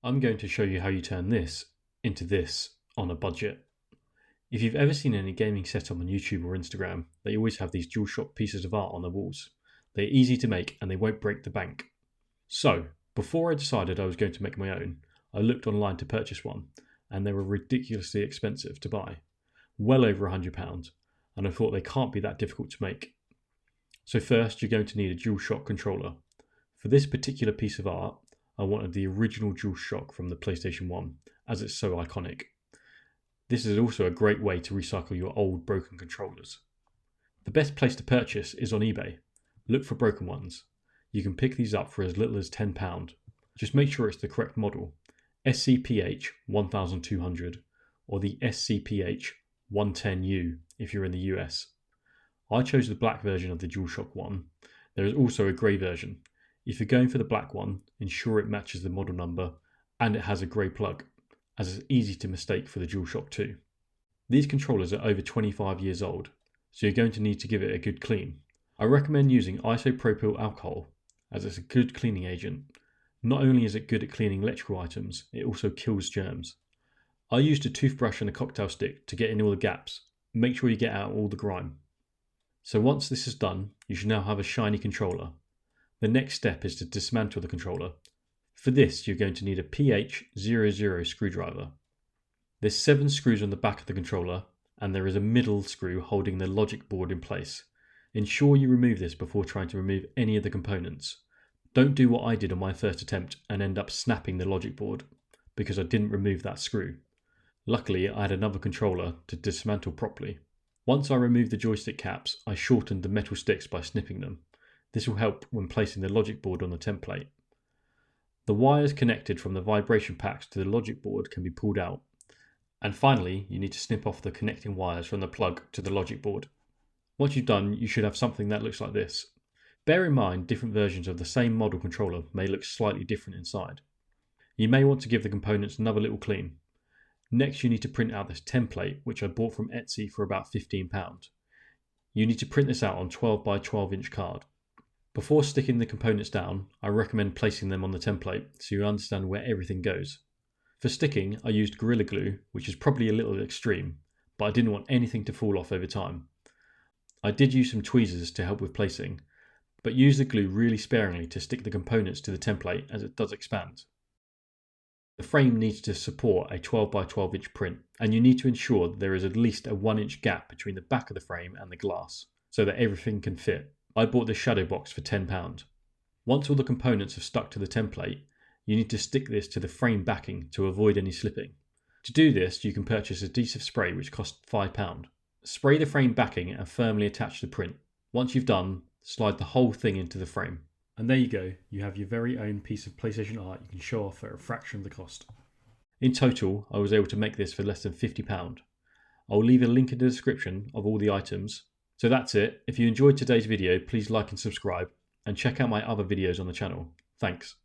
I'm going to show you how you turn this into this on a budget. If you've ever seen any gaming setup on YouTube or Instagram, they always have these Dualshock pieces of art on the walls. They're easy to make and they won't break the bank. So, before I decided I was going to make my own, I looked online to purchase one, and they were ridiculously expensive to buy. Well over £100, and I thought they can't be that difficult to make. So first, you're going to need a Dualshock controller. For this particular piece of art, I wanted the original Dualshock from the PlayStation 1, as it's so iconic. This is also a great way to recycle your old broken controllers. The best place to purchase is on eBay. Look for broken ones. You can pick these up for as little as £10. Just make sure it's the correct model, SCPH 1200 or the SCPH 110U if you're in the US. I chose the black version of the Dualshock one. There is also a grey version. If you're going for the black one, ensure it matches the model number and it has a grey plug, as it's easy to mistake for the Dualshock 2. These controllers are over 25 years old, so you're going to need to give it a good clean. I recommend using isopropyl alcohol, as it's a good cleaning agent. Not only is it good at cleaning electrical items, it also kills germs. I used a toothbrush and a cocktail stick to get in all the gaps. Make sure you get out all the grime. So once this is done, you should now have a shiny controller. The next step is to dismantle the controller. For this, you're going to need a PH00 screwdriver. There's 7 screws on the back of the controller, and there is a middle screw holding the logic board in place. Ensure you remove this before trying to remove any of the components. Don't do what I did on my first attempt and end up snapping the logic board, because I didn't remove that screw. Luckily, I had another controller to dismantle properly. Once I removed the joystick caps, I shortened the metal sticks by snipping them. This will help when placing the logic board on the template. The wires connected from the vibration packs to the logic board can be pulled out. And finally, you need to snip off the connecting wires from the plug to the logic board. Once you've done, you should have something that looks like this. Bear in mind, different versions of the same model controller may look slightly different inside. You may want to give the components another little clean. Next, you need to print out this template, which I bought from Etsy for about £15. You need to print this out on 12 by 12 inch card. Before sticking the components down, I recommend placing them on the template so you understand where everything goes. For sticking, I used Gorilla Glue, which is probably a little extreme, but I didn't want anything to fall off over time. I did use some tweezers to help with placing, but use the glue really sparingly to stick the components to the template as it does expand. The frame needs to support a 12 by 12 inch print, and you need to ensure that there is at least a 1 inch gap between the back of the frame and the glass, so that everything can fit. I bought this shadow box for £10. Once all the components have stuck to the template, you need to stick this to the frame backing to avoid any slipping. To do this, you can purchase adhesive spray which costs £5. Spray the frame backing and firmly attach the print. Once you've done, slide the whole thing into the frame. And there you go, you have your very own piece of PlayStation art you can show off at a fraction of the cost. In total, I was able to make this for less than £50. I'll leave a link in the description of all the items. So that's it. If you enjoyed today's video, please like and subscribe, and check out my other videos on the channel. Thanks.